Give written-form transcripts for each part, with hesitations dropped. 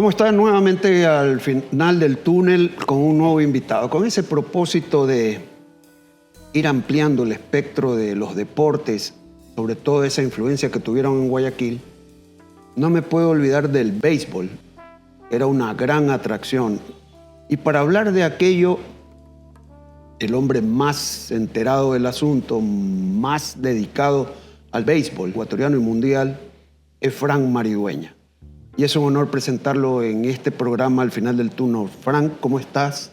¿Cómo está? Nuevamente al final del túnel con un nuevo invitado, con ese propósito de ir ampliando el espectro de los deportes, sobre todo esa influencia que tuvieron en Guayaquil. No me puedo olvidar del béisbol, era una gran atracción. Y para hablar de aquello, el hombre más enterado del asunto, más dedicado al béisbol ecuatoriano y mundial, es Frank Maridueña. Y es un honor presentarlo en este programa al final del túnel. Frank, ¿cómo estás?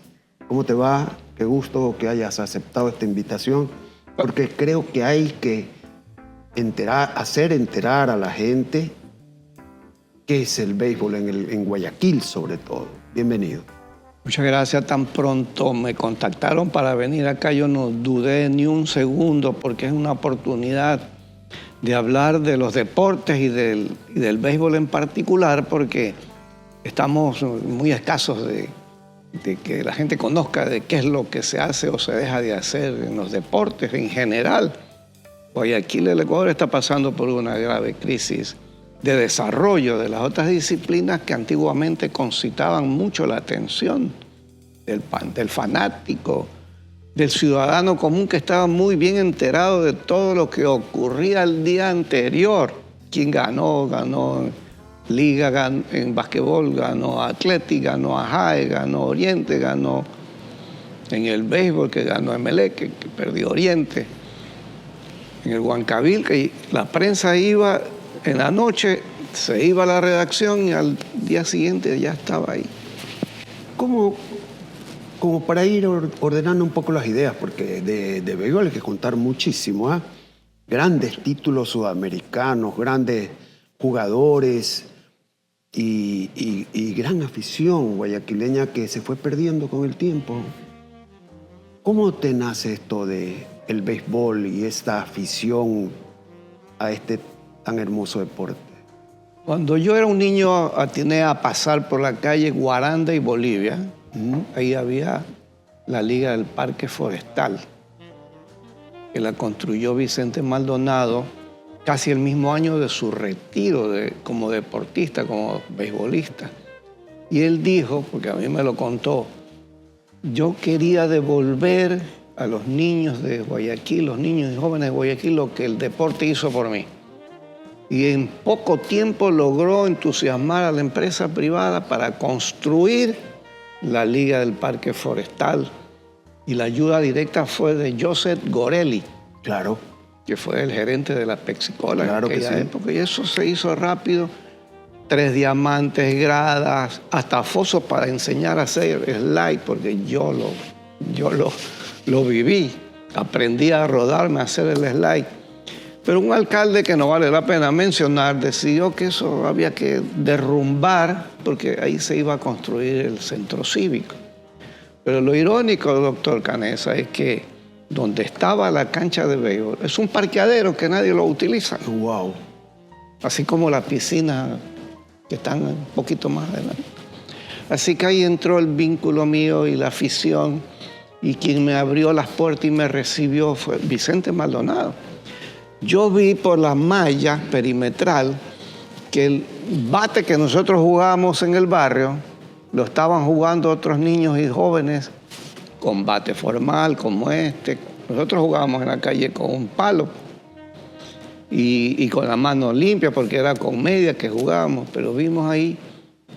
¿Cómo te va? Qué gusto que hayas aceptado esta invitación, porque creo que hay que hacer enterar a la gente qué es el béisbol en Guayaquil, sobre todo. Bienvenido. Muchas gracias. Tan pronto me contactaron para venir acá, yo no dudé ni un segundo, porque es una oportunidad de hablar de los deportes y del béisbol en particular, porque estamos muy escasos de que la gente conozca de qué es lo que se hace o se deja de hacer en los deportes en general. Guayaquil, el Ecuador, está pasando por una grave crisis de desarrollo de las otras disciplinas que antiguamente concitaban mucho la atención del fanático, del ciudadano común, que estaba muy bien enterado de todo lo que ocurría el día anterior. ¿Quién ganó? Ganó Liga, ganó en basquetbol, ganó Athletic, ganó Ajae, ganó Oriente, ganó en el béisbol, que ganó Emelec, que perdió Oriente. En el Huancabil, que la prensa iba en la noche, se iba a la redacción y al día siguiente ya estaba ahí. Como para ir ordenando un poco las ideas, porque de béisbol hay que contar muchísimo, ¿eh? Grandes títulos sudamericanos, grandes jugadores y gran afición guayaquileña que se fue perdiendo con el tiempo. ¿Cómo te nace esto del béisbol y esta afición a este tan hermoso deporte? Cuando yo era un niño, atiné a pasar por la calle Guaranda y Bolivia. Ahí había la Liga del Parque Forestal, que la construyó Vicente Maldonado casi el mismo año de su retiro como deportista, como beisbolista. Y él dijo, porque a mí me lo contó, yo quería devolver a los niños de Guayaquil, los niños y jóvenes de Guayaquil, lo que el deporte hizo por mí. Y en poco tiempo logró entusiasmar a la empresa privada para construir la Liga del Parque Forestal. Y la ayuda directa fue de Joseph Gorelli. Claro. Que fue el gerente de la Pepsi-Cola en aquella época. Y eso se hizo rápido. 3 diamantes, gradas, hasta fosos para enseñar a hacer slide, porque yo lo viví. Aprendí a rodarme, a hacer el slide. Pero un alcalde que no vale la pena mencionar decidió que eso había que derrumbar, porque ahí se iba a construir el centro cívico. Pero lo irónico, doctor Canessa, es que donde estaba la cancha de béisbol es un parqueadero que nadie lo utiliza. Wow. Así como la piscina que están un poquito más adelante. Así que ahí entró el vínculo mío y la afición, y quien me abrió las puertas y me recibió fue Vicente Maldonado. Yo vi por la malla perimetral que el bate que nosotros jugábamos en el barrio lo estaban jugando otros niños y jóvenes con bate formal como este. Nosotros jugábamos en la calle con un palo y con la mano limpia, porque era con media que jugábamos, pero vimos ahí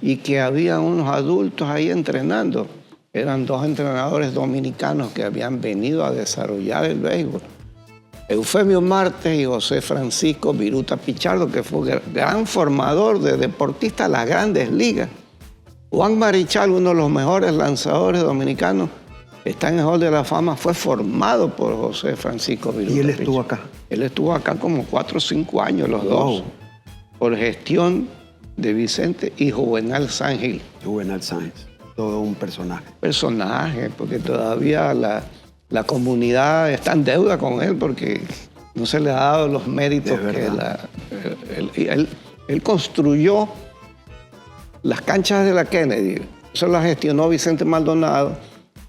y que había unos adultos ahí entrenando. Eran 2 entrenadores dominicanos que habían venido a desarrollar el béisbol. Eufemio Martes y José Francisco Viruta Pichardo, que fue gran formador de deportistas a las grandes ligas. Juan Marichal, uno de los mejores lanzadores dominicanos, está en el Hall de la Fama, fue formado por José Francisco Viruta. ¿Y él estuvo acá? Él estuvo acá como 4 o 5 años, los dos, por gestión de Vicente y Juvenal Sáenz. Juvenal Sáenz, todo un personaje. Personaje, porque todavía la comunidad está en deuda con él, porque no se le ha dado los méritos que él construyó las canchas de la Kennedy. Eso la gestionó Vicente Maldonado,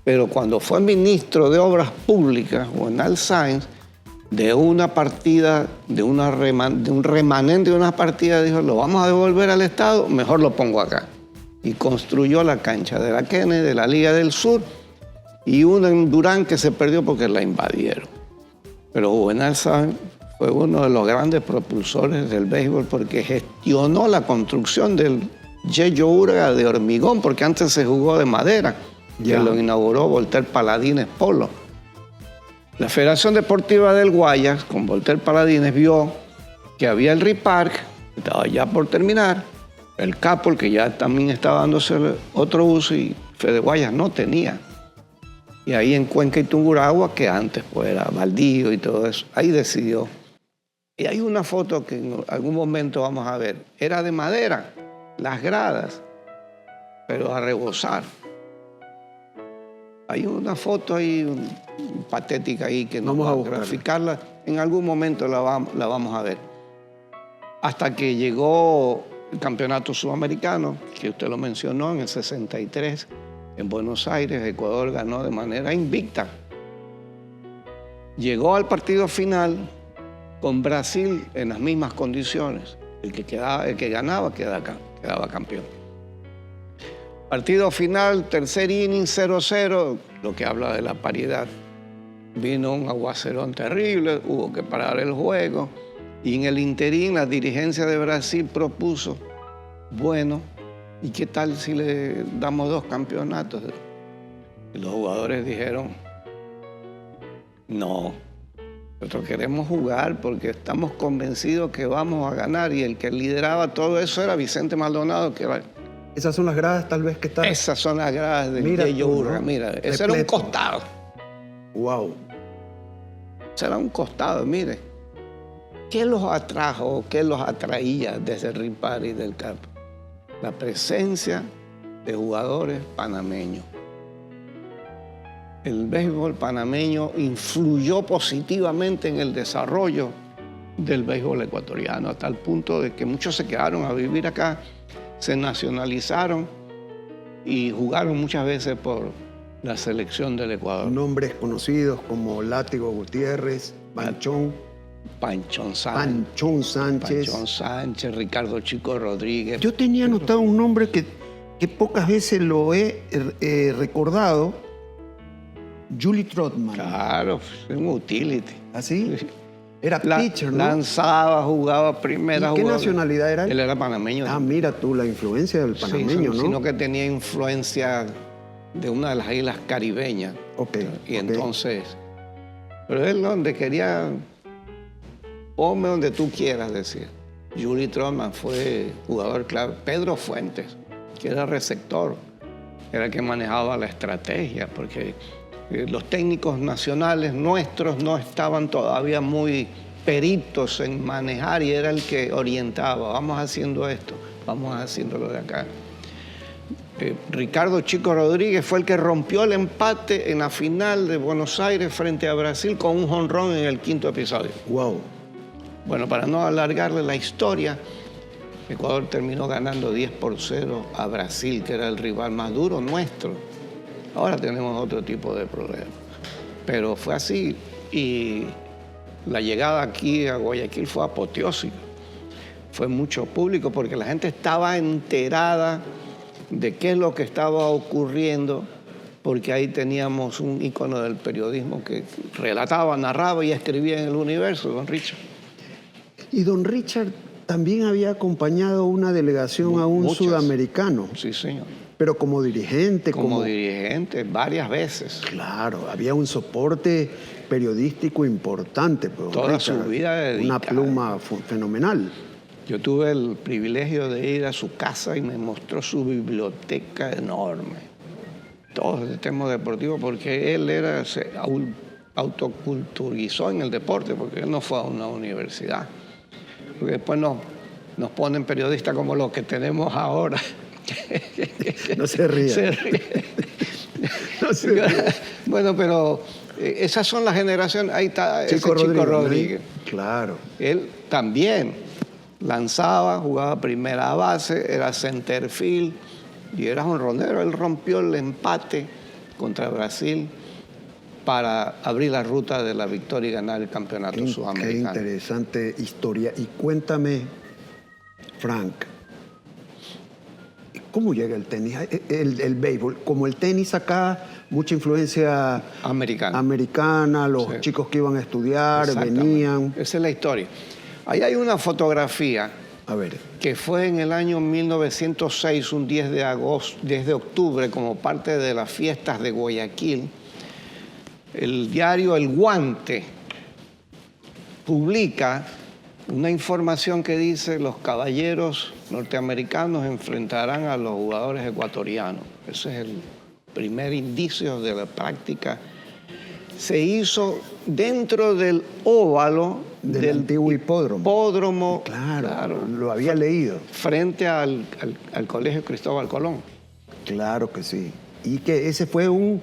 pero cuando fue ministro de Obras Públicas, Juvenal Sáenz, de una partida, de un remanente de una partida, dijo, lo vamos a devolver al Estado, mejor lo pongo acá. y construyó la cancha de la Kennedy, de la Liga del Sur, y una en Durán que se perdió porque la invadieron. Pero Juvenal Sáenz fue uno de los grandes propulsores del béisbol porque gestionó la construcción del Yello Urga de hormigón, porque antes se jugó de madera, que lo inauguró Voltaire Paladines Polo. La Federación Deportiva del Guayas, con Voltaire Paladines, vio que había el RIPARC, que estaba ya por terminar, el Capol, que ya también estaba dándose otro uso, y Fede Guayas no tenía. Y ahí en Cuenca y Tungurahua, que antes pues era baldío y todo eso, ahí decidió. Y hay una foto que en algún momento vamos a ver. Era de madera, las gradas, pero a rebosar. Hay una foto ahí patética ahí que no vamos a graficarla. En algún momento la vamos a ver. Hasta que llegó el Campeonato Sudamericano, que usted lo mencionó, en el 63, en Buenos Aires. Ecuador ganó de manera invicta. Llegó al partido final con Brasil en las mismas condiciones. El que ganaba quedaba campeón. Partido final, tercer inning, 0-0, lo que habla de la paridad. Vino un aguacerón terrible, hubo que parar el juego. Y en el interín, la dirigencia de Brasil propuso, bueno, ¿y qué tal si le damos 2 campeonatos? Y los jugadores dijeron, no, nosotros queremos jugar porque estamos convencidos que vamos a ganar. Y el que lideraba todo eso era Vicente Maldonado, que era... Esas son las gradas tal vez que están... Esas son las gradas del Yello Urga, ¿no? Mira, ese era un costado. Wow. Ese era un costado, mire. ¿Qué los atrajo, qué los atraía desde el RIPARC y del CAP? La presencia de jugadores panameños. El béisbol panameño influyó positivamente en el desarrollo del béisbol ecuatoriano, hasta el punto de que muchos se quedaron a vivir acá, se nacionalizaron y jugaron muchas veces por la selección del Ecuador. Nombres conocidos como Látigo Gutiérrez, Panchón Sánchez. Panchón Sánchez, Ricardo Chico Rodríguez. Yo tenía anotado un nombre que pocas veces lo he recordado. Julie Trotman. Claro, un utility. ¿Así? Era pitcher, ¿no? Lanzaba, jugaba primera. ¿Y qué nacionalidad era él? Él era panameño. Ah, mira tú, la influencia del panameño, sí, ¿no? Sino que tenía influencia de una de las islas caribeñas. Y entonces, pero él donde quería, ponme donde tú quieras, decir. Julie Trotman fue jugador clave. Pedro Fuentes, que era receptor, era el que manejaba la estrategia, porque los técnicos nacionales nuestros no estaban todavía muy peritos en manejar y era el que orientaba. Vamos haciendo esto, vamos haciéndolo de acá. Ricardo Chico Rodríguez fue el que rompió el empate en la final de Buenos Aires frente a Brasil con un jonrón en el 5º episodio. Wow. Bueno, para no alargarle la historia, Ecuador terminó ganando 10-0 a Brasil, que era el rival más duro nuestro. Ahora tenemos otro tipo de problemas. Pero fue así y la llegada aquí a Guayaquil fue apoteósica. Fue mucho público porque la gente estaba enterada de qué es lo que estaba ocurriendo, porque ahí teníamos un ícono del periodismo que relataba, narraba y escribía en El Universo, don Richard. Y don Richard también había acompañado una delegación a un sudamericano. Sí, señor. Pero como dirigente. Como dirigente, varias veces. Claro, había un soporte periodístico importante. Toda su vida dedicada. Una pluma fenomenal. Yo tuve el privilegio de ir a su casa y me mostró su biblioteca enorme. Todo el tema deportivo, porque él se autoculturizó en el deporte, porque él no fue a una universidad. Porque después nos ponen periodistas como los que tenemos ahora. No se ríe. Se ríe. No se ríe. Bueno, pero esas son las generaciones. Ahí está Chico Rodríguez. Claro. Él también lanzaba, jugaba primera base, era centerfield y era jonronero. Él rompió el empate contra Brasil para abrir la ruta de la victoria y ganar el campeonato sudamericano. Qué interesante historia. Y cuéntame, Frank, ¿Cómo llega el tenis? El béisbol. Como el tenis acá, mucha influencia americana, los Sí. chicos que iban a estudiar Exactamente. venían. Esa es la historia. Ahí hay una fotografía A ver, que fue en el año 1906, un 10 de octubre, como parte de las fiestas de Guayaquil. El diario El Guante publica una información que dice: los caballeros norteamericanos enfrentarán a los jugadores ecuatorianos. Ese es el primer indicio de la práctica. Se hizo dentro del óvalo del antiguo hipódromo. hipódromo, Claro, lo había leído. frente al Colegio Cristóbal Colón. Claro que sí. Y que ese fue un...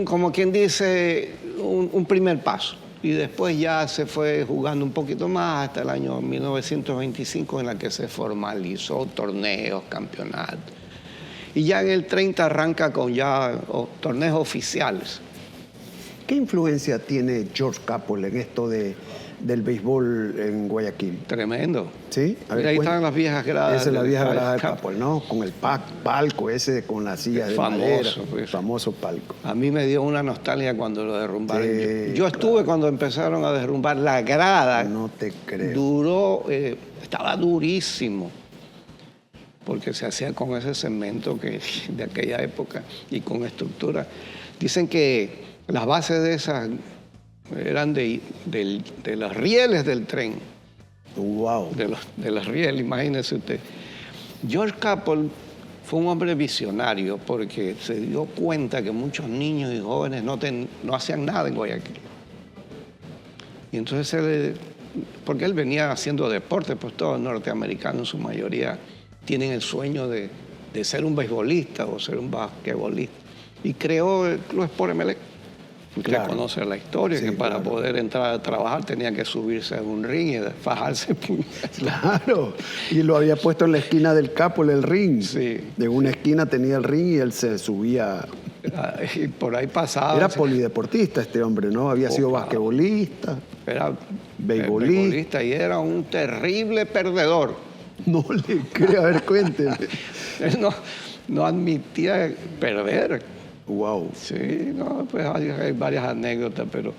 Como quien dice, un primer paso. Y después ya se fue jugando un poquito más hasta el año 1925, en la que se formalizó torneos, campeonatos. Y ya en el 30 arranca con torneos oficiales. ¿Qué influencia tiene George Capel en esto del béisbol en Guayaquil? Tremendo. ¿Sí? A ver, Ahí cuenta. están las viejas gradas. Esa es la vieja grada del Capel. Capel, ¿no? Con el palco ese, con las sillas de Famoso, madera. pues. Famoso palco. A mí me dio una nostalgia cuando lo derrumbaron. Sí, Yo estuve cuando empezaron a derrumbar la grada. No te creo. Duró, estaba durísimo, porque se hacía con ese cemento de aquella época y con estructura. Dicen que las bases de esas eran de los rieles del tren, Wow. de los rieles, imagínese usted. George Capel fue un hombre visionario porque se dio cuenta que muchos niños y jóvenes no hacían nada en Guayaquil. Y entonces porque él venía haciendo deporte, pues todos los norteamericanos en su mayoría tienen el sueño de ser un beisbolista o ser un basquetbolista. Y creó el Club Sport Emelec. Usted Claro. conoce la historia, Sí, que para claro. poder entrar a trabajar tenía que subirse a un ring y fajarse puñetazos. Claro. Y lo había puesto en la esquina del Capel, el ring. Sí. De una esquina tenía el ring y él se subía. Y por ahí pasaba. Era polideportista este hombre, ¿no? Había sido claro. basquetbolista. Era Beisbolista. y era un terrible perdedor. No le creo. A ver, cuénteme. Él no admitía perder. Wow. Sí, no, pues hay varias anécdotas, pero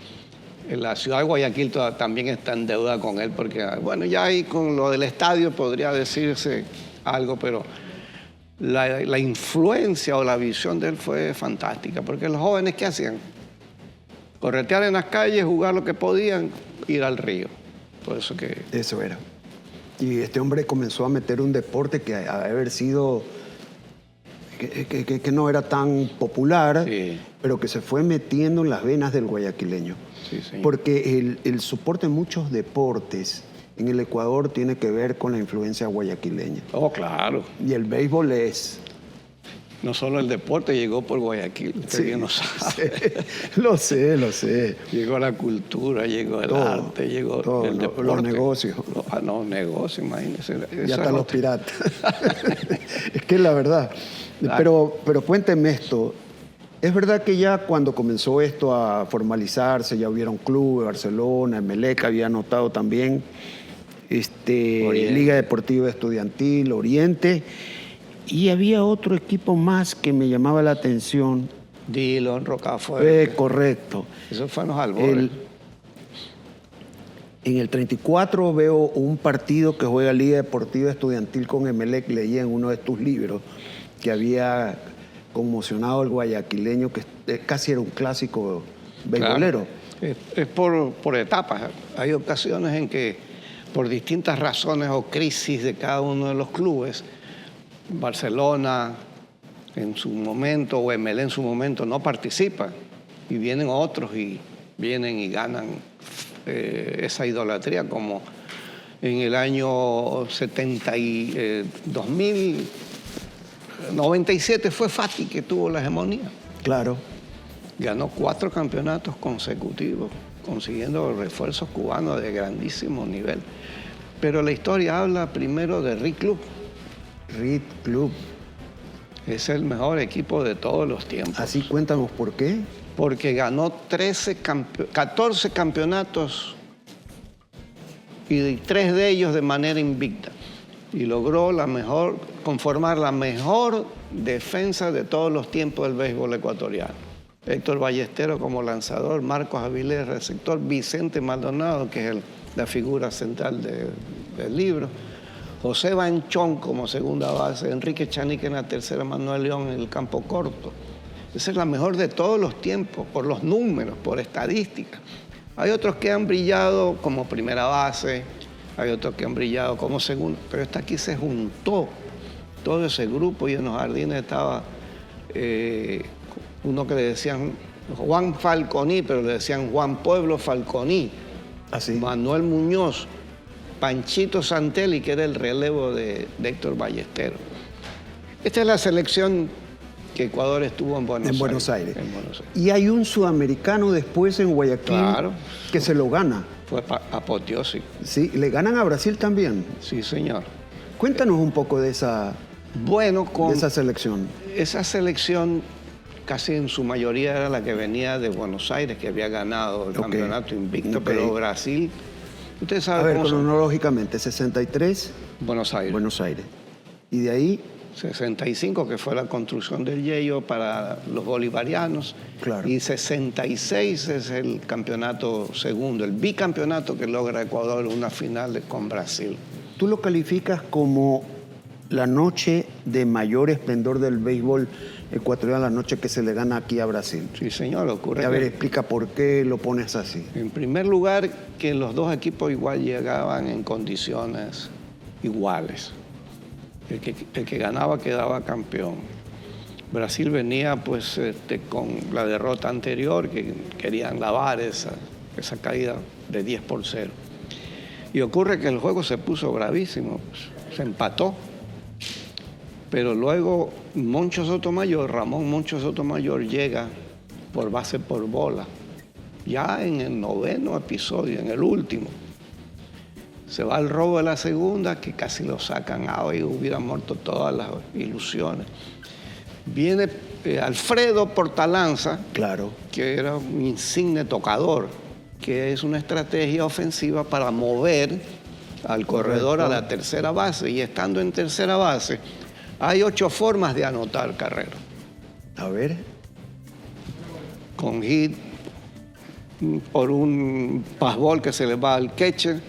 en la ciudad de Guayaquil también está en deuda con él, porque, bueno, ya ahí con lo del estadio podría decirse algo, pero la influencia o la visión de él fue fantástica, porque los jóvenes, ¿qué hacían? Corretear en las calles, jugar lo que podían, ir al río. Por eso que... Eso era. Y este hombre comenzó a meter un deporte que a haber sido... Que no era tan popular, Sí. pero que se fue metiendo en las venas del guayaquileño. Sí, sí. Porque el soporte de muchos deportes en el Ecuador tiene que ver con la influencia guayaquileña. Oh, claro. Y el béisbol es... No solo el deporte llegó por Guayaquil, usted bien lo sabe. Lo sé. Llegó la cultura, llegó el Todo, arte, llegó todo, el los deporte. negocios. No, negocios, imagínese. Ya están los piratas. Es que es la verdad. Claro. Pero cuénteme esto. ¿Es verdad que ya cuando comenzó esto a formalizarse, ya hubieron clubes, Barcelona, Emelec, había anotado también Oriente. Liga Deportiva Estudiantil, Oriente, y había otro equipo más que me llamaba la atención? Dillon, Rocafuerte. Correcto. Eso fue en los albores. En el 34 veo un partido que juega Liga Deportiva Estudiantil con Emelec. Leí en uno de tus libros que había conmocionado al guayaquileño, que casi era un clásico beisbolero. Claro. Es por etapas. Hay ocasiones en que, por distintas razones o crisis de cada uno de los clubes, Barcelona en su momento o Emelec en su momento no participa, y vienen otros y vienen y ganan esa idolatría, como en el año 97 fue Fati que tuvo la hegemonía. Claro. Ganó 4 campeonatos consecutivos, consiguiendo refuerzos cubanos de grandísimo nivel. Pero la historia habla primero de Reed Club. Reed Club. Es el mejor equipo de todos los tiempos. Así cuéntanos por qué. Porque ganó 14 campeonatos y 3 de ellos de manera invicta. y logró conformar la mejor defensa de todos los tiempos del béisbol ecuatoriano. Héctor Ballesteros como lanzador, Marcos Avilés receptor, Vicente Maldonado, que es la figura central del libro, José Banchón como segunda base, Enrique Chanique en la tercera, Manuel León en el campo corto. Esa es la mejor de todos los tiempos, por los números, por estadísticas. Hay otros que han brillado como primera base, hay otros que han brillado como segundo, pero esta aquí se juntó todo ese grupo y en los jardines estaba uno que le decían Juan Falconi, pero le decían Juan Pueblo Falconi, Así. Manuel Muñoz, Panchito Santelli, que era el relevo de Héctor Ballesteros. Esta es la selección que Ecuador estuvo en Buenos Aires. Y hay un sudamericano después en Guayaquil, claro, que se lo gana. Fue apoteósico. Sí, le ganan a Brasil también. Sí, señor. Cuéntanos un poco de esa, Bueno, de esa selección. Esa selección casi en su mayoría era la que venía de Buenos Aires, que había ganado el campeonato invicto, pero Brasil, ustedes saben. A ver, cronológicamente, 63. Buenos Aires. Buenos Aires. Y de ahí 65, que fue la construcción del Yello para los bolivarianos. Claro. Y 66 es el campeonato segundo, el bicampeonato que logra Ecuador, una final con Brasil. ¿Tú lo calificas como la noche de mayor esplendor del béisbol ecuatoriano, la noche que se le gana aquí a Brasil? Sí, señor, ocurre. A ver, explica por qué lo pones así. En primer lugar, que los dos equipos igual llegaban en condiciones iguales. El que ganaba quedaba campeón. Brasil venía pues con la derrota anterior, que querían lavar esa caída de 10-0. Y ocurre que el juego se puso bravísimo, pues, se empató. Pero luego Ramón Moncho Sotomayor llega por base por bola, ya en el 9º episodio, en el último. Se va al robo de la segunda, que casi lo sacan y hubiera muerto todas las ilusiones. Viene Alfredo Portalanza, claro, que era un insigne tocador, que es una estrategia ofensiva para mover al corredor a la tercera base. Y estando en tercera base, hay 8 formas de anotar carrera. A ver. Con hit, por un passball que se le va al catcher,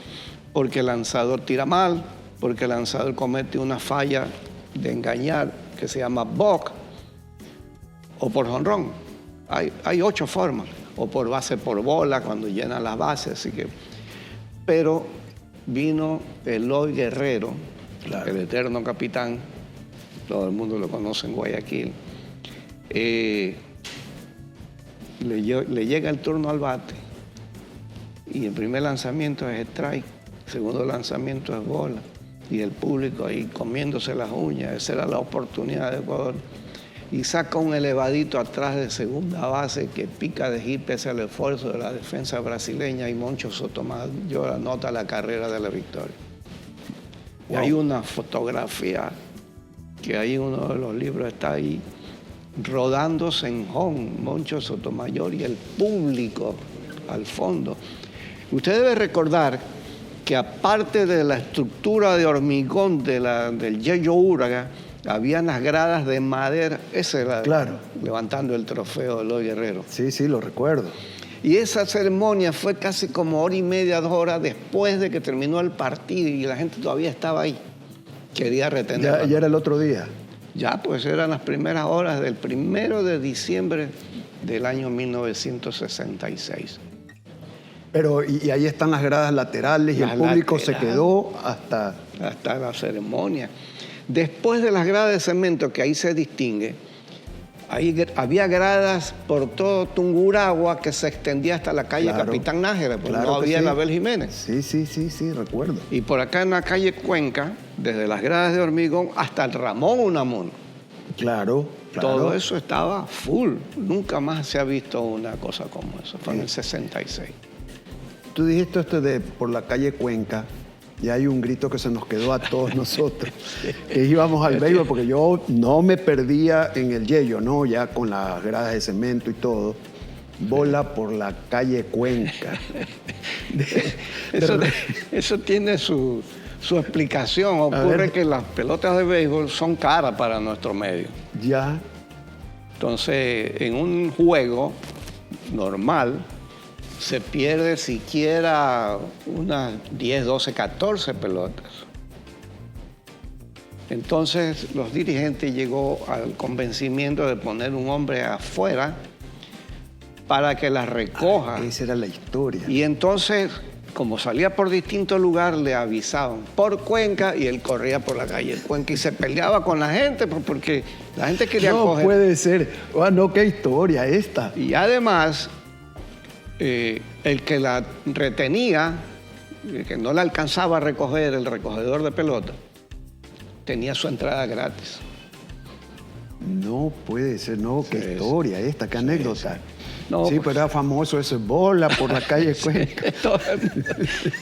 porque el lanzador tira mal, porque el lanzador comete una falla de engañar que se llama balk, o por jonrón. Hay 8 formas, o por base por bola cuando llenan las bases. Así que, pero vino Eloy Guerrero, claro, el eterno capitán, todo el mundo lo conoce en Guayaquil. Le llega el turno al bate y el primer lanzamiento es strike, el segundo lanzamiento es bola, y el público ahí comiéndose las uñas. Esa era la oportunidad de Ecuador, y saca un elevadito atrás de segunda base que pica de hit pese al esfuerzo de la defensa brasileña, y Moncho Sotomayor anota la carrera de la victoria. Wow. Y hay una fotografía que ahí uno de los libros está ahí, rodándose en home, Moncho Sotomayor y el público al fondo. Usted debe recordar que aparte de la estructura de hormigón del Yello Uraga, habían las gradas de madera. Ese era, claro, levantando el trofeo de Eloy Guerrero. Sí, sí, lo recuerdo. Y esa ceremonia fue casi como 1 hora y media, 2 horas después de que terminó el partido, y la gente todavía estaba ahí. Quería retenerla. Ya era el otro día. Ya, pues eran las primeras horas del 1 de diciembre del año 1966. Pero, y ahí están las gradas laterales, y el público se quedó hasta la ceremonia. Después de las gradas de cemento, que ahí se distingue, ahí había gradas por todo Tungurahua que se extendía hasta la calle, claro, Capitán Nájera, porque claro, no había sí. La Abel Jiménez. Sí, recuerdo. Y por acá en la calle Cuenca, desde las gradas de hormigón hasta el Ramón Unamuno. Claro. Todo eso estaba full. Nunca más se ha visto una cosa como eso. Fue en el 66. Tú dijiste esto de por la calle Cuenca, y hay un grito que se nos quedó a todos nosotros, que íbamos al béisbol, porque yo no me perdía en el Yello, ¿no? Ya con las gradas de cemento y todo. Bola por la calle Cuenca. Eso tiene su su explicación. Ocurre que las pelotas de béisbol son caras para nuestro medio. Ya. Entonces, en un juego normal, se pierde siquiera unas 10, 12, 14 pelotas. Entonces, los dirigentes llegó al convencimiento de poner un hombre afuera para que las recoja. Esa era la historia. Y entonces, como salía por distintos lugares, le avisaban por Cuenca y él corría por la calle Cuenca y se peleaba con la gente porque la gente quería coger. No puede ser. Ah, no, qué historia esta. Y además, el que la retenía, el que no la alcanzaba a recoger, el recogedor de pelota, tenía su entrada gratis. No puede ser, no, qué historia esta, qué anécdota. No, sí, pues, pero era famoso ese bola por la calle Cuenca.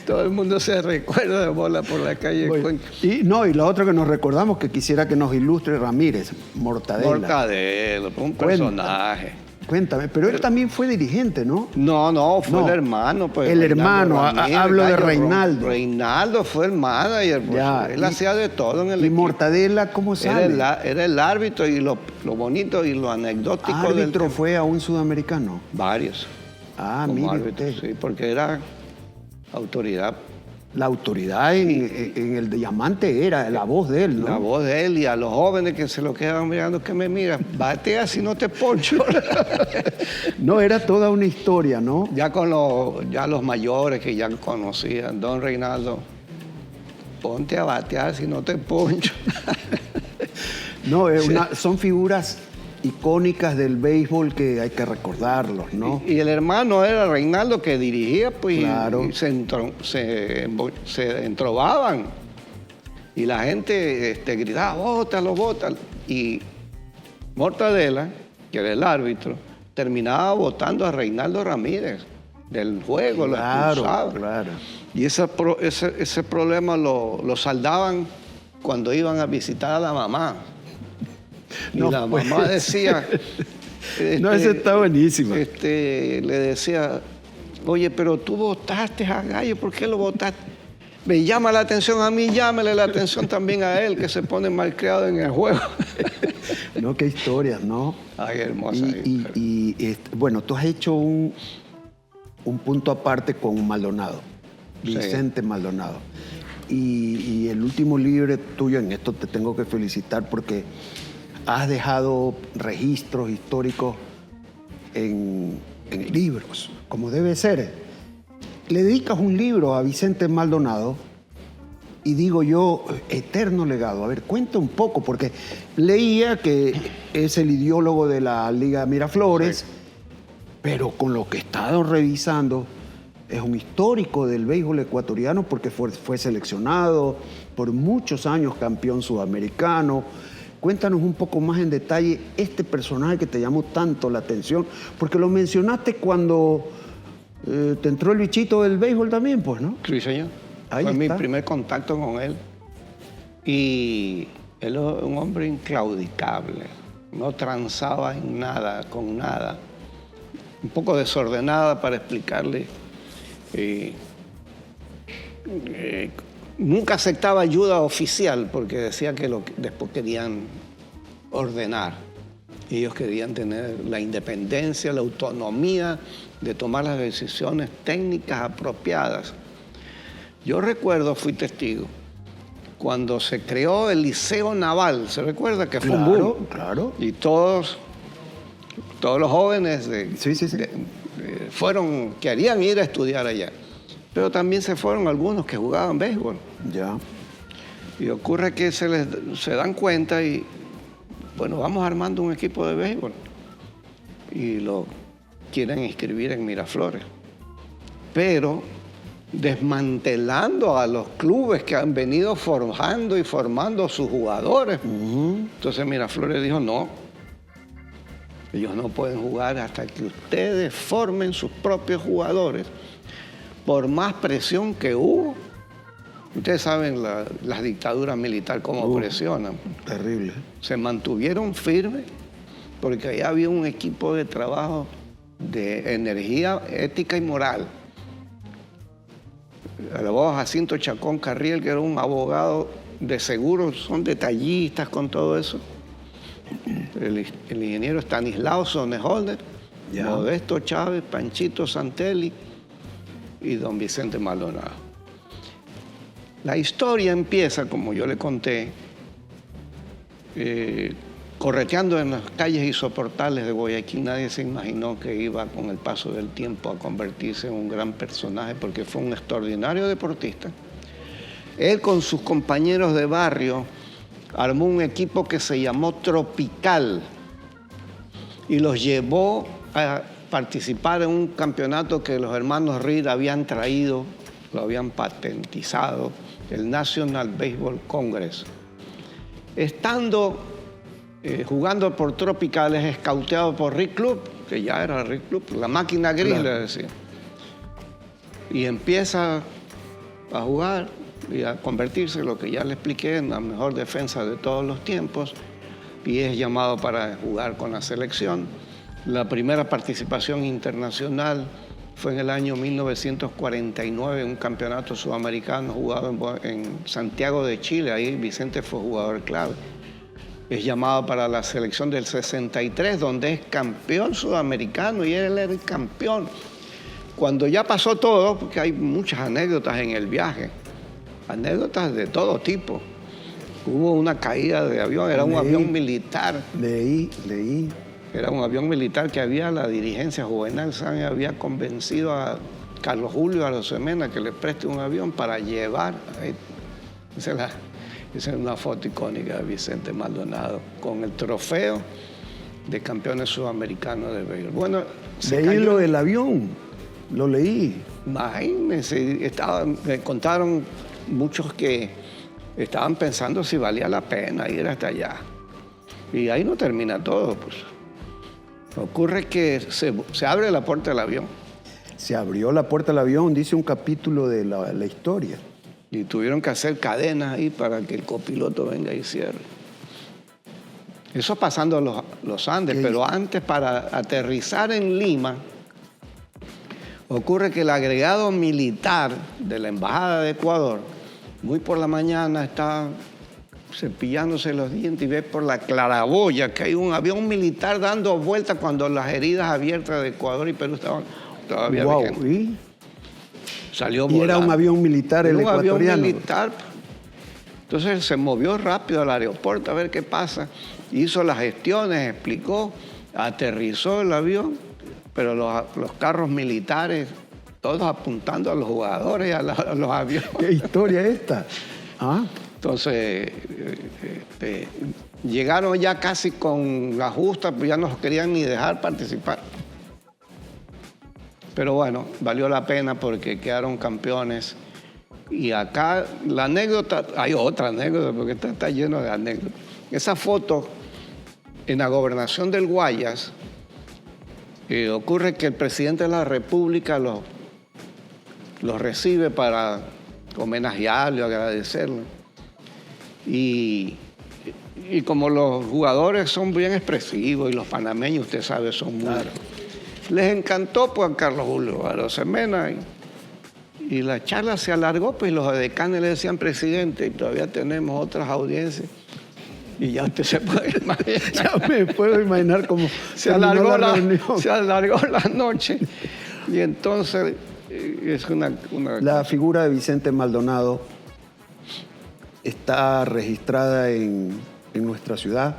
todo el mundo se recuerda de bola por la calle Cuenca. Y la otra que nos recordamos que quisiera que nos ilustre Ramírez, Mortadela. Mortadelo, un personaje. Cuéntame, pero él también fue dirigente, ¿no? No, fue el hermano. Pues, el hermano, Ramírez, hablo de Reinaldo. Reinaldo fue el manager, pues, él hacía de todo en el equipo. ¿Y Mortadela cómo sale? Era el árbitro y lo bonito y lo anecdótico ¿Árbitro fue a un sudamericano? Varios. Ah, como mire árbitro, usted. sí, porque era autoridad. La autoridad en el diamante era la voz de él, ¿no? La voz de él, y a los jóvenes que se lo quedaban mirando, que me miran, batea si no te poncho. No, era toda una historia, ¿no? Ya los mayores que ya conocían, don Reinaldo, ponte a batear si no te poncho. No, son figuras icónicas del béisbol que hay que recordarlos, ¿no? Y el hermano era Reinaldo que dirigía, pues, claro. y se entrobaban. Y la gente gritaba, bótalo, bótalo. Y Mortadela, que era el árbitro, terminaba votando a Reinaldo Ramírez del juego, lo expulsaba. Claro. Y ese problema lo saldaban cuando iban a visitar a la mamá. Y la mamá decía... no, esa está buenísima. Le decía, oye, pero tú votaste a Gallo, ¿por qué lo votaste? Me llama la atención a mí, llámele la atención también a él, que se pone malcriado en el juego. No, qué historias, ¿no? Ay, hermosa. Bueno, tú has hecho un punto aparte con Maldonado, Vicente Maldonado. Y el último libro tuyo, en esto te tengo que felicitar porque has dejado registros históricos en libros, como debe ser. Le dedicas un libro a Vicente Maldonado y digo yo, eterno legado. A ver, cuenta un poco, porque leía que es el ideólogo de la Liga Miraflores, pero con lo que he estado revisando, es un histórico del béisbol ecuatoriano porque fue seleccionado por muchos años campeón sudamericano. Cuéntanos un poco más en detalle este personaje que te llamó tanto la atención, porque lo mencionaste cuando te entró el bichito del béisbol también, pues, ¿no? Sí, señor. Ahí Fue está. mi primer contacto con él. Y él es un hombre inclaudicable. No transaba en nada, con nada. Un poco desordenada para explicarle. Nunca aceptaba ayuda oficial porque decía que después querían ordenar. Ellos querían tener la independencia, la autonomía de tomar las decisiones técnicas apropiadas. Yo recuerdo, fui testigo, cuando se creó el Liceo Naval, ¿se recuerda? Que fue un boom. Claro. Y todos los jóvenes querían ir a estudiar allá. Pero también se fueron algunos que jugaban béisbol. Ya. Y ocurre que se dan cuenta y, bueno, vamos armando un equipo de béisbol. Y lo quieren inscribir en Miraflores. Pero desmantelando a los clubes que han venido forjando y formando a sus jugadores. Entonces Miraflores dijo, no, ellos no pueden jugar hasta que ustedes formen sus propios jugadores. Por más presión que hubo, ustedes saben las dictaduras militares cómo presionan. Terrible. Se mantuvieron firmes porque ahí había un equipo de trabajo de energía ética y moral. el abogado Jacinto Chacón Carriel, que era un abogado de seguros, son detallistas con todo eso. El ingeniero Stanislao Sonneholder, Modesto Chávez, Panchito Santelli y don Vicente Maldonado. La historia empieza, como yo le conté, correteando en las calles insoportables de Guayaquil. Nadie se imaginó que iba con el paso del tiempo a convertirse en un gran personaje, porque fue un extraordinario deportista. Él con sus compañeros de barrio armó un equipo que se llamó Tropical y los llevó a participar en un campeonato que los hermanos Reed habían traído, lo habían patentizado, el National Baseball Congress. Estando jugando por Tropical, es escauteado por Rick Club, que ya era Rick Club, la máquina gris, claro, le decía. Y empieza a jugar y a convertirse en lo que ya le expliqué, en la mejor defensa de todos los tiempos, y es llamado para jugar con la selección. La primera participación internacional fue en el año 1949, en un campeonato sudamericano jugado en Santiago de Chile. Ahí Vicente fue jugador clave. Es llamado para la selección del 63, donde es campeón sudamericano, y él era el campeón. Cuando ya pasó todo, porque hay muchas anécdotas en el viaje, anécdotas de todo tipo. Hubo una caída de avión, era un avión militar. Leí. Era un avión militar que la dirigencia Juvenal Sáenz había convencido a Carlos Julio Arosemena que le preste un avión para llevar. Esa es una foto icónica de Vicente Maldonado con el trofeo de campeones sudamericanos de béisbol. Bueno, leí lo del avión, lo leí. Imagínense, me contaron muchos que estaban pensando si valía la pena ir hasta allá. Y ahí no termina todo, pues. Ocurre que se abre la puerta del avión. Se abrió la puerta del avión, dice un capítulo de la historia. Y tuvieron que hacer cadenas ahí para que el copiloto venga y cierre. Eso pasando los Andes, pero antes, para aterrizar en Lima, ocurre que el agregado militar de la Embajada de Ecuador, muy por la mañana, está cepillándose los dientes y ve por la claraboya que hay un avión militar dando vueltas cuando las heridas abiertas de Ecuador y Perú estaban todavía vigentes. Salió volando. Y era un avión militar el ecuatoriano. Un avión militar. Entonces se movió rápido al aeropuerto a ver qué pasa. Hizo las gestiones, explicó, aterrizó el avión, pero los carros militares, todos apuntando a los jugadores y a los aviones. ¿Qué historia es esta? ¿Ah? Entonces, llegaron ya casi con la justa, pues ya no los querían ni dejar participar. Pero bueno, valió la pena porque quedaron campeones. Y acá la anécdota, hay otra anécdota porque está lleno de anécdotas. Esa foto en la gobernación del Guayas, ocurre que el presidente de la República los recibe para homenajearle, agradecerle. Y como los jugadores son bien expresivos y los panameños, usted sabe, son muy... Claro. Les encantó pues a Carlos Julio Arosemena y la charla se alargó, pues los decanes le decían presidente y todavía tenemos otras audiencias. Y ya usted se puede imaginar. Ya me puedo imaginar cómo se alargó la noche. Y entonces es una... La figura de Vicente Maldonado está registrada en nuestra ciudad,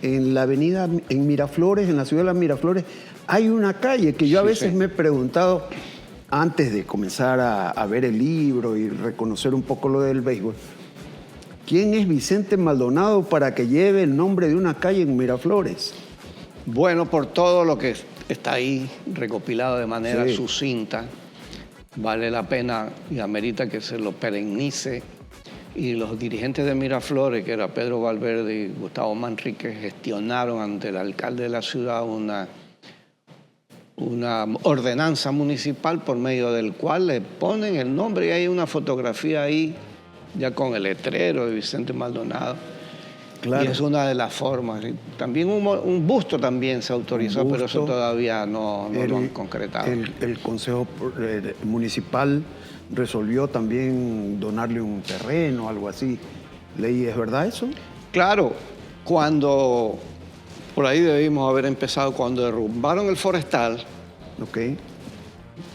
en la avenida, en Miraflores, en la ciudad de las Miraflores, hay una calle que yo a veces me he preguntado, antes de comenzar a ver el libro y reconocer un poco lo del béisbol, ¿quién es Vicente Maldonado para que lleve el nombre de una calle en Miraflores? Bueno, por todo lo que está ahí recopilado de manera sucinta, vale la pena y amerita que se lo perennice. Y los dirigentes de Miraflores, que era Pedro Valverde y Gustavo Manrique, gestionaron ante el alcalde de la ciudad una ordenanza municipal por medio del cual le ponen el nombre y hay una fotografía ahí ya con el letrero de Vicente Maldonado. Claro. Y es una de las formas. También un busto también se autorizó, pero eso todavía no lo han concretado. El Consejo Municipal resolvió también donarle un terreno, algo así. Leí, ¿es verdad eso? Claro, cuando, por ahí debimos haber empezado, cuando derrumbaron el Forestal, Ok.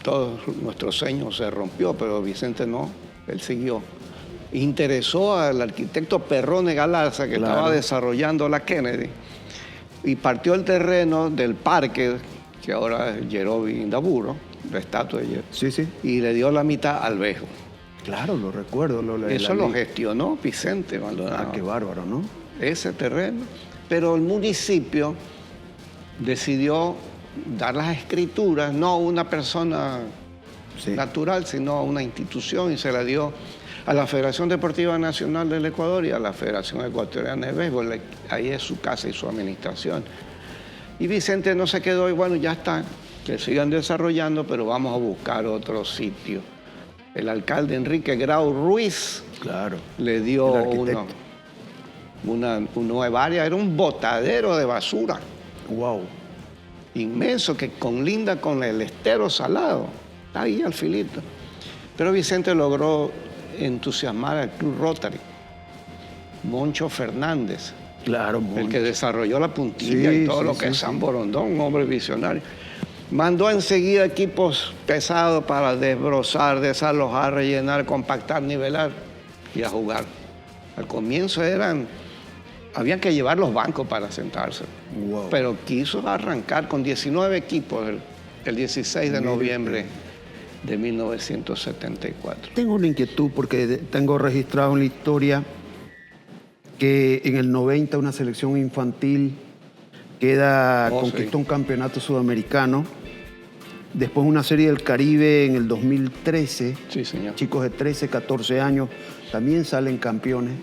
todo nuestro sueño se rompió, pero Vicente no, él siguió. Interesó al arquitecto Perrone Galarza, que Claro. estaba desarrollando la Kennedy, y partió el terreno del parque, que ahora es Yerobi Indaburo, la estatua de Yerobi, Sí, sí. y le dio la mitad al Bejo. Claro, lo recuerdo. Eso lo gestionó Vicente Maldonado. Ah, qué bárbaro, ¿no? Ese terreno. Pero el municipio decidió dar las escrituras, no a una persona Sí. natural, sino a una institución, y se la dio a la Federación Deportiva Nacional del Ecuador y a la Federación Ecuatoriana de Béisbol. Ahí es su casa y su administración. Y Vicente no se quedó y bueno, ya está, que sigan desarrollando, pero vamos a buscar otro sitio. El alcalde Enrique Grau Ruiz Claro. le dio El arquitecto. una nueva área, era un botadero de basura Wow. inmenso que colinda con el estero salado, está ahí al filito. Pero Vicente logró entusiasmar al Club Rotary. Moncho Fernández, Claro, el que desarrolló la puntilla Sí, y todo sí, lo que sí, es San sí. Borondón, un hombre visionario. Mandó enseguida equipos pesados para desbrozar, desalojar, rellenar, compactar, nivelar y a jugar. Al comienzo habían que llevar los bancos para sentarse. Wow. Pero quiso arrancar con 19 equipos el 16 de noviembre de 1974. Tengo una inquietud porque tengo registrado en la historia que en el 90 una selección infantil conquistó un campeonato sudamericano. Después una serie del Caribe en el 2013. Sí, señor. Chicos de 13, 14 años también salen campeones.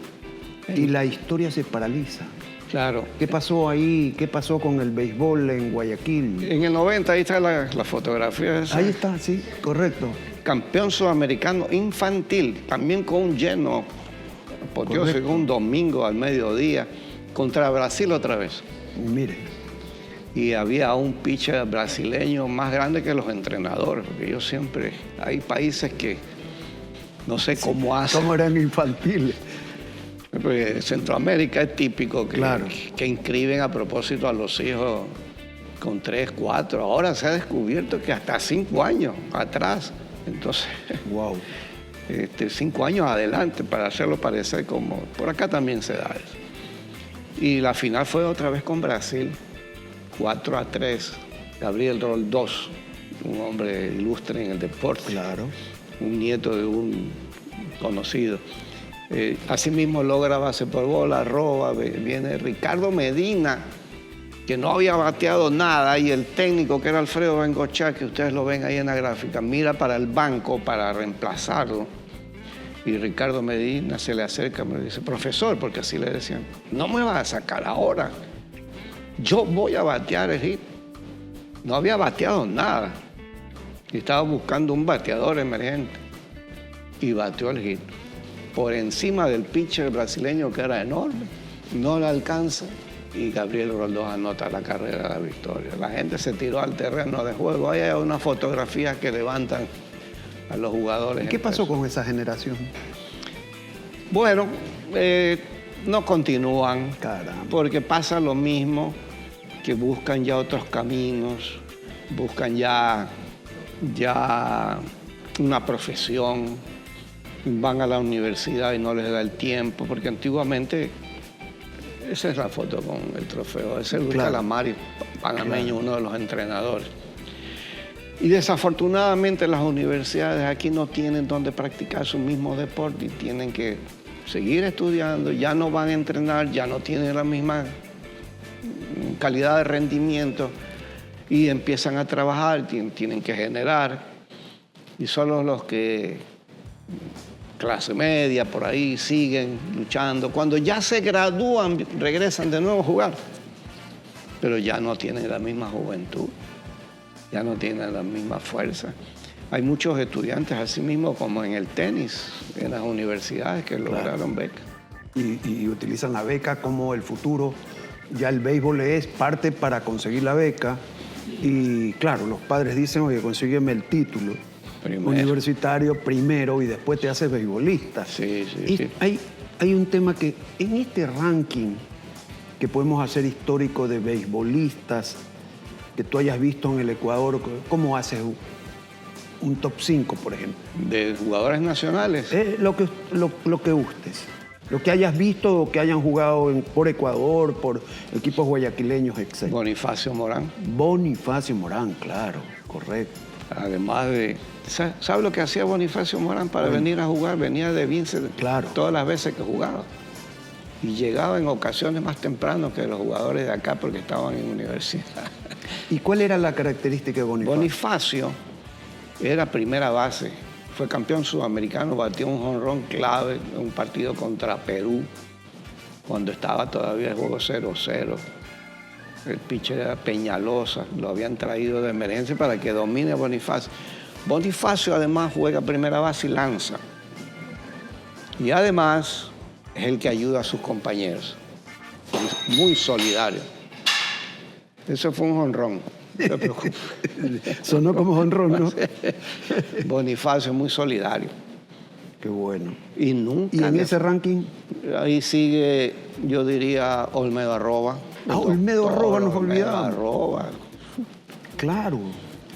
Y la historia se paraliza. Claro. ¿Qué pasó ahí? ¿Qué pasó con el béisbol en Guayaquil? En el 90, ahí está la fotografía esa. Ahí está, sí, correcto. Campeón sudamericano infantil, también con un lleno apoteósico, Correcto. un domingo al mediodía, contra Brasil otra vez. Mire, Y había un pitcher brasileño más grande que los entrenadores, porque yo siempre, hay países que no sé cómo hacen. ¿cómo eran infantiles? Porque Centroamérica es típico Claro. que inscriben a propósito a los hijos con 3, 4. Ahora se ha descubierto que hasta 5 años atrás. Entonces, Wow. 5 años adelante para hacerlo parecer como... Por acá también se da eso. Y la final fue otra vez con Brasil, 4-3. Gabriel Roldós, un hombre ilustre en el deporte. Claro. Un nieto de un conocido. Asimismo logra base por bola, roba, viene Ricardo Medina, que no había bateado nada, y el técnico, que era Alfredo Bengochea, que ustedes lo ven ahí en la gráfica, mira para el banco para reemplazarlo. Y Ricardo Medina se le acerca, me dice, profesor, porque así le decían, no me vas a sacar ahora, yo voy a batear el hit. No había bateado nada. Y estaba buscando un bateador emergente. Y bateó el hit. Por encima del pitcher brasileño, que era enorme. No le alcanza. Y Gabriel Roldós anota la carrera de la victoria. La gente se tiró al terreno de juego. Ahí hay unas fotografías que levantan a los jugadores. ¿Y qué pasó con esa generación? Bueno, no continúan. Caramba. Porque pasa lo mismo, que buscan ya otros caminos, buscan ya una profesión, van a la universidad y no les da el tiempo, porque antiguamente, esa es la foto con el trofeo, ese es Luis Claro. Calamari, panameño, uno de los entrenadores. Y desafortunadamente las universidades aquí no tienen donde practicar su mismo deporte y tienen que seguir estudiando, ya no van a entrenar, ya no tienen la misma calidad de rendimiento y empiezan a trabajar, tienen que generar, y solo los que, clase media, por ahí, siguen luchando. Cuando ya se gradúan, regresan de nuevo a jugar, pero ya no tienen la misma juventud, ya no tienen la misma fuerza. Hay muchos estudiantes, así mismo como en el tenis, en las universidades, que lograron becas. Y utilizan la beca como el futuro. Ya el béisbol es parte para conseguir la beca. Y claro, los padres dicen, oye, consígueme el título. universitario primero y después te haces beisbolista. Sí. Hay un tema que en este ranking que podemos hacer histórico de beisbolistas que tú hayas visto en el Ecuador, ¿cómo haces un top 5, por ejemplo? ¿De jugadores nacionales? Lo que gustes. Lo que hayas visto o que hayan jugado por Ecuador, por equipos guayaquileños, etc. Bonifacio Morán. Bonifacio Morán, claro, correcto. Además de... ¿Sabe lo que hacía Bonifacio Morán para venir a jugar? Venía de Vincent todas las veces que jugaba. Y llegaba en ocasiones más temprano que los jugadores de acá porque estaban en universidad. ¿Y cuál era la característica de Bonifacio? Bonifacio era primera base. Fue campeón sudamericano, batió un jonrón clave en un partido contra Perú, cuando estaba todavía el juego 0-0. El pitcher era Peñalosa, lo habían traído de emergencia para que domine a Bonifacio. Bonifacio además juega primera base y lanza. Y además es el que ayuda a sus compañeros. Muy solidario. Eso fue un jonrón. No te preocupes. Sonó como jonrón, ¿no? Bonifacio es muy solidario. Qué bueno. Y nunca... ¿Y en ese ranking? Ahí sigue, yo diría, Olmedo Arroba. Olmedo Arroba, nos olvidamos. Arroba. Claro.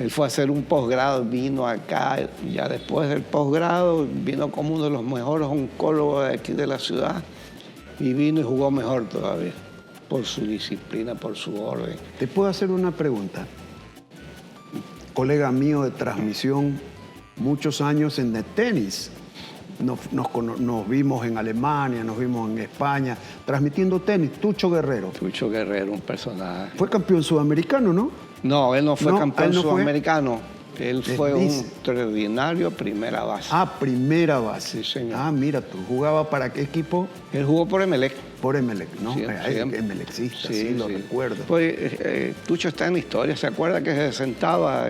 Él fue a hacer un posgrado, vino acá, y ya después del posgrado vino como uno de los mejores oncólogos de aquí de la ciudad y vino y jugó mejor todavía, por su disciplina, por su orden. ¿Te puedo hacer una pregunta? Colega mío de transmisión, muchos años en el tenis. Nos vimos en Alemania, nos vimos en España, transmitiendo tenis. Tucho Guerrero. Tucho Guerrero, un personaje. Fue campeón sudamericano, ¿no? No, él no fue campeón sudamericano. Fue... Él fue un extraordinario primera base. Ah, primera base. Sí, señor. Ah, mira, ¿tú jugabas para qué equipo? Él jugó por Emelec. Por Emelec, ¿no? Sí, Emelecista, sí, lo recuerdo. Pues Tucho está en la historia. ¿Se acuerda que se sentaba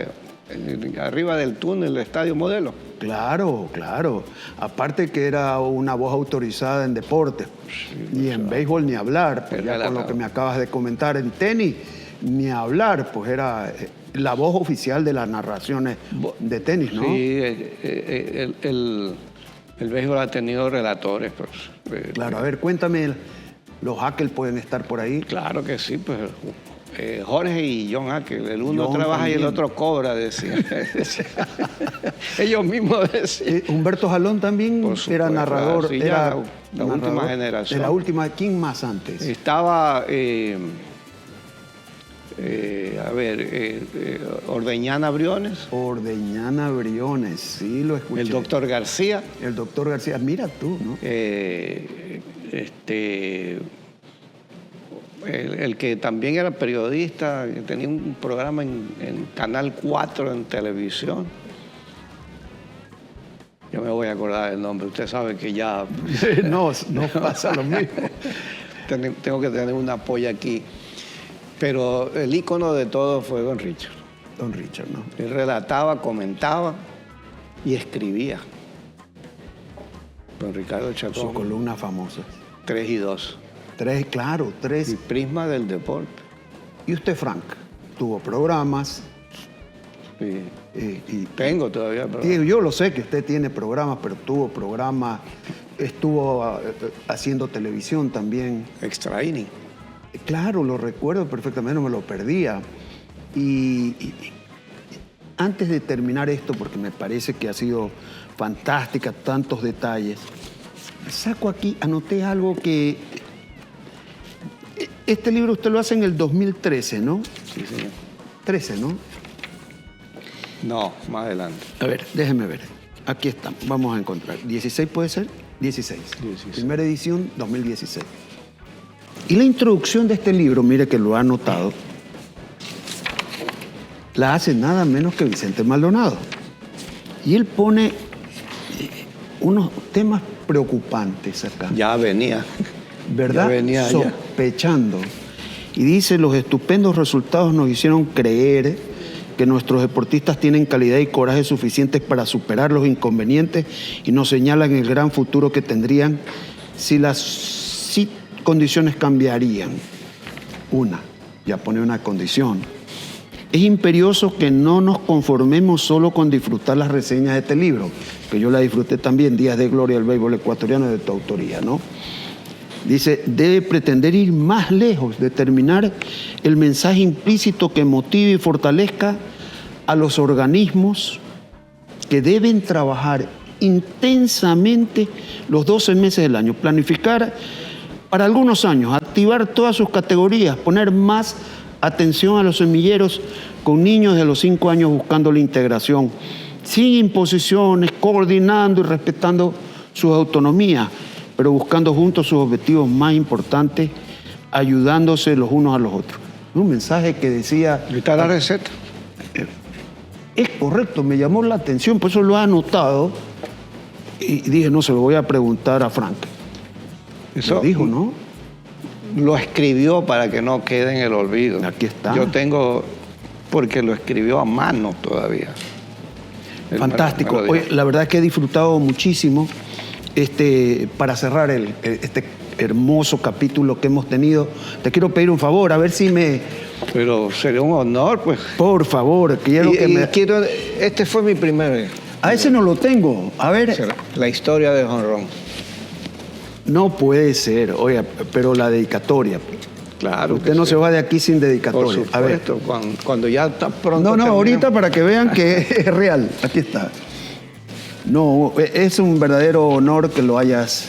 arriba del túnel del Estadio Modelo? Claro, claro. Aparte que era una voz autorizada en deportes. Y en béisbol ni hablar, pues ya con lo que me acabas de comentar. En tenis ni hablar, pues era la voz oficial de las narraciones de tenis, ¿no? Sí, el béisbol ha tenido relatores. Pues, claro, a ver, cuéntame, ¿los Hackl pueden estar por ahí? Claro que sí, pues Jorge y John Hackl, el uno John trabaja también. y el otro cobra, decían. Ellos mismos decían. Humberto Jalón también era narrador. Sí, era la última generación. De la última, ¿quién más antes? Estaba, Ordeñana Briones. Ordeñana Briones, sí, lo escuché. El doctor García. El doctor García, mira tú, ¿no? El que también era periodista, que tenía un programa en Canal 4 en televisión. Yo me voy a acordar del nombre. Usted sabe que ya... no pasa lo mismo. Tengo que tener una polla aquí. Pero el ícono de todo fue Don Richard. Don Richard, ¿no? Él relataba, comentaba y escribía. Don Ricardo Chacón. Su columna famosa. 3 y 2. 3, claro, 3. El prisma del deporte. ¿Y usted, Frank? Tuvo programas. Sí. Tengo todavía programas. Yo lo sé que usted tiene programas, pero tuvo programas, estuvo haciendo televisión también. Extra inning. Claro, lo recuerdo perfectamente, no me lo perdía. Y antes de terminar esto, porque me parece que ha sido fantástica, tantos detalles, saco aquí, anoté algo que... Este libro usted lo hace en el 2013, ¿no? Sí, señor. 13, ¿no? No, más adelante. A ver, déjeme ver. Aquí está, vamos a encontrar. ¿16 puede ser? 16. Primera edición, 2016. Y la introducción de este libro, mire que lo ha anotado, la hace nada menos que Vicente Maldonado. Y él pone unos temas preocupantes acá. Ya venía. ¿Verdad? Ya venía sospechando. Y dice, los estupendos resultados nos hicieron creer que nuestros deportistas tienen calidad y coraje suficientes para superar los inconvenientes y nos señalan el gran futuro que tendrían si las condiciones cambiarían. Una, ya pone una condición, es imperioso que no nos conformemos solo con disfrutar las reseñas de este libro, que yo la disfruté también, Días de Gloria del Béisbol Ecuatoriano, de tu autoría, ¿no? Dice, debe pretender ir más lejos, determinar el mensaje implícito que motive y fortalezca a los organismos que deben trabajar intensamente los 12 meses del año, planificar para algunos años, activar todas sus categorías, poner más atención a los semilleros con niños de los 5 años buscando la integración, sin imposiciones, coordinando y respetando sus autonomías, pero buscando juntos sus objetivos más importantes, ayudándose los unos a los otros. Un mensaje que decía... ¿Y está la receta? Es correcto, me llamó la atención, por eso lo he anotado y dije, no, se lo voy a preguntar a Frank. Eso lo dijo, ¿no? Lo escribió para que no quede en el olvido. Aquí está. Yo tengo, porque lo escribió a mano todavía. Fantástico. Oye, la verdad es que he disfrutado muchísimo para cerrar este hermoso capítulo que hemos tenido. Te quiero pedir un favor, a ver si me... Pero sería un honor, pues. Por favor, quiero que me... Este fue mi primer... A ese no lo tengo. A ver... La historia de jonrón. No puede ser, oye, pero la dedicatoria. Claro. Usted no se va de aquí sin dedicatoria. Por supuesto, a ver. Cuando ya está pronto... No, ahorita para que vean que es real. Aquí está. No, es un verdadero honor que lo hayas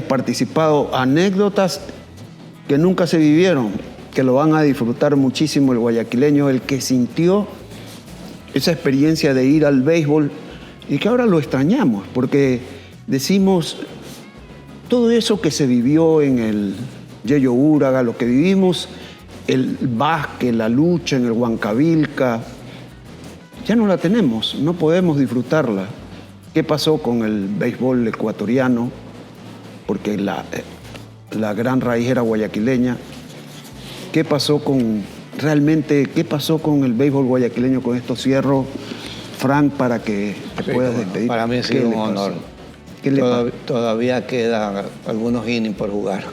participado. Anécdotas que nunca se vivieron, que lo van a disfrutar muchísimo el guayaquileño, el que sintió esa experiencia de ir al béisbol y que ahora lo extrañamos, porque decimos todo eso que se vivió en el Yeyo Uraga, lo que vivimos, el básquet, la lucha en el Huancavilca, ya no la tenemos, no podemos disfrutarla. ¿Qué pasó con el béisbol ecuatoriano? Porque la gran raíz era guayaquileña. ¿Qué pasó con el béisbol guayaquileño? Con esto cierro, Frank, para que te puedas despedir. Para mí ha sido un honor. Todavía quedan algunos innings por jugar.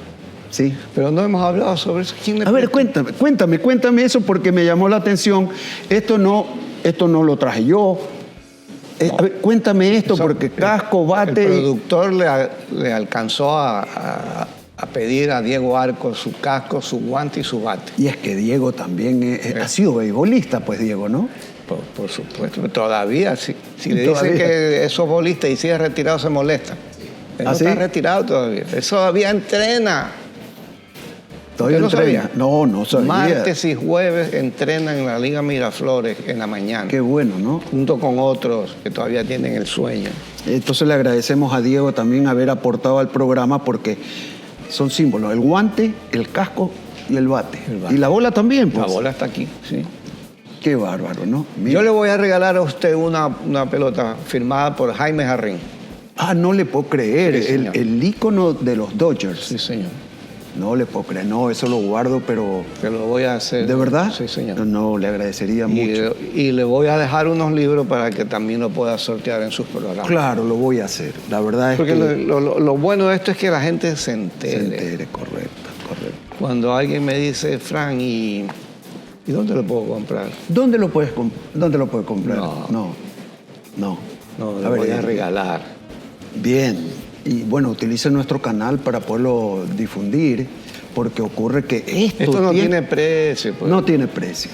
Sí. Pero no hemos hablado sobre eso. A ver, cuéntame eso porque me llamó la atención. Esto no lo traje yo. A ver, cuéntame esto porque casco, bate... El productor le alcanzó a pedir a Diego Arco su casco, su guante y su bate. Y es que Diego también ha sido beisbolista, pues Diego, ¿no? Por supuesto, todavía. Si le dicen que es bolista y sigue retirado, se molesta. Él no está retirado todavía. Él todavía entrena. ¿Todavía no entrena? No sabía. Martes y jueves entrenan en la Liga Miraflores en la mañana. Qué bueno, ¿no? Junto con otros que todavía tienen el sueño. Entonces le agradecemos a Diego también haber aportado al programa porque son símbolos. El guante, el casco y el bate. Y la bola también, pues. La bola está aquí, sí. Qué bárbaro, ¿no? Mira. Yo le voy a regalar a usted una pelota firmada por Jaime Jarrín. Ah, no le puedo creer. Sí, el ícono de los Dodgers. Sí, señor. No le puedo creer. No, eso lo guardo, pero... Que lo voy a hacer. ¿De verdad? Sí, señor. No, le agradecería mucho. Y le voy a dejar unos libros para que también lo pueda sortear en sus programas. Claro, lo voy a hacer. La verdad es Porque que... lo bueno de esto es que la gente se entere. Se entere, correcto. Cuando alguien me dice, Fran, ¿y dónde lo puedo comprar? ¿Dónde lo puedes comprar? No. Lo voy a regalar. Bien. Y bueno, utilice nuestro canal para poderlo difundir, porque ocurre que esto no tiene precio. Pues. No tiene precio.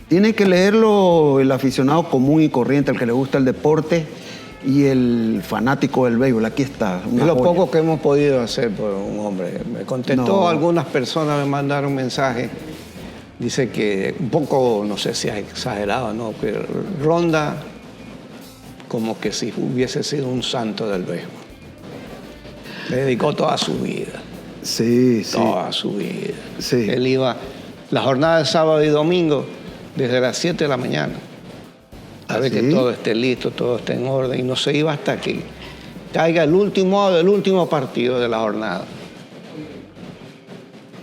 Tiene que leerlo el aficionado común y corriente, el que le gusta el deporte y el fanático del béisbol. Aquí está. Es lo poco que hemos podido hacer por un hombre. Me contestó algunas personas, me mandaron mensajes. Dice que un poco, no sé si es exagerado, ¿no? Pero ronda como que si hubiese sido un santo del béisbol. Le dedicó toda su vida. Sí. Toda su vida. Sí. Él iba la jornada de sábado y domingo desde las 7 de la mañana. A ver que todo esté listo, todo esté en orden. Y no se iba hasta que caiga el último partido de la jornada.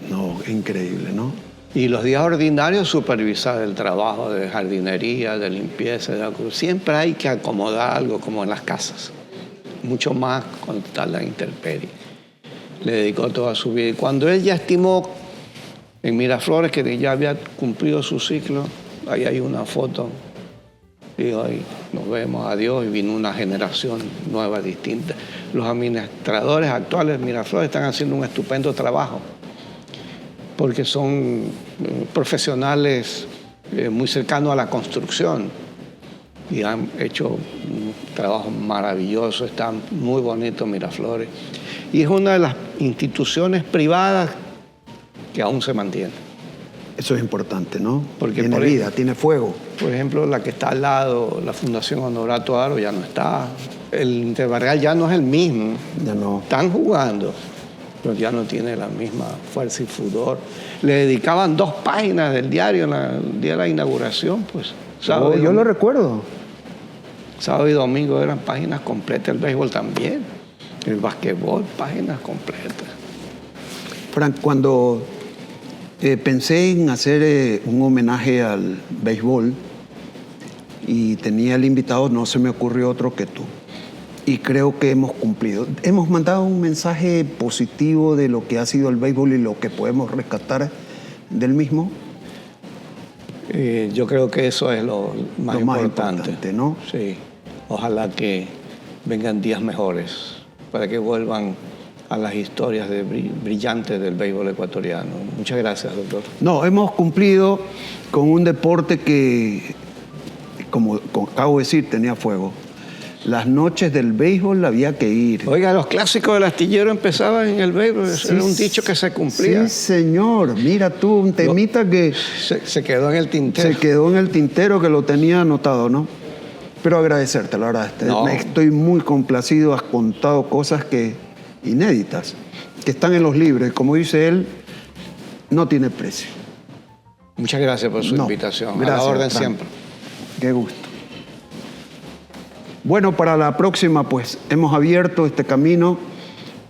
No, increíble, ¿no? Y los días ordinarios supervisar el trabajo de jardinería, de limpieza, siempre hay que acomodar algo como en las casas. Mucho más cuando está la intemperie. Le dedicó toda su vida. Y cuando él ya estimó en Miraflores que ya había cumplido su ciclo, ahí hay una foto. Y hoy nos vemos, adiós, y vino una generación nueva, distinta. Los administradores actuales de Miraflores están haciendo un estupendo trabajo, porque son profesionales muy cercanos a la construcción y han hecho un trabajo maravilloso, está muy bonito Miraflores. Y es una de las instituciones privadas que aún se mantiene. Eso es importante, ¿no? Porque tiene vida, tiene fuego. Por ejemplo, la que está al lado, la Fundación Honorato Aro, ya no está. El Interbarrial ya no es el mismo. Ya no. Están jugando, pero ya no tiene la misma fuerza y furor. Le dedicaban 2 páginas del diario el día de la inauguración, pues. Yo lo recuerdo. Sábado y domingo eran páginas completas, el béisbol también. El basquetbol, páginas completas. Frank, cuando pensé en hacer un homenaje al béisbol y tenía el invitado, no se me ocurrió otro que tú. Y creo que hemos cumplido. Hemos mandado un mensaje positivo de lo que ha sido el béisbol y lo que podemos rescatar del mismo. Yo creo que eso es lo más importante, ¿no? Sí. Ojalá que vengan días mejores para que vuelvan a las historias brillantes del béisbol ecuatoriano. Muchas gracias, doctor. No, hemos cumplido con un deporte que, como acabo de decir, tenía fuego. Las noches del béisbol había que ir. Oiga, los clásicos del astillero empezaban en el béisbol. Sí, era un dicho que se cumplía. Sí, señor. Mira tú, un temita que se quedó en el tintero. Se quedó en el tintero, que lo tenía anotado, ¿no? Pero agradecerte, la verdad. No. Estoy muy complacido. Has contado cosas inéditas, que están en los libros. Como dice él, no tiene precio. Muchas gracias por su invitación. Gracias, a la orden Frank. siempre. Qué gusto. Bueno, para la próxima, pues, hemos abierto este camino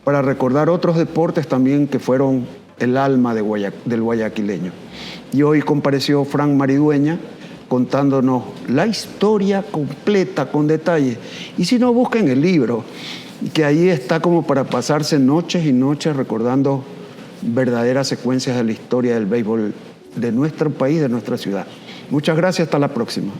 para recordar otros deportes también que fueron el alma del guayaquileño. Y hoy compareció Frank Maridueña contándonos la historia completa, con detalle. Y si no, busquen el libro, que ahí está como para pasarse noches y noches recordando verdaderas secuencias de la historia del béisbol de nuestro país, de nuestra ciudad. Muchas gracias, hasta la próxima.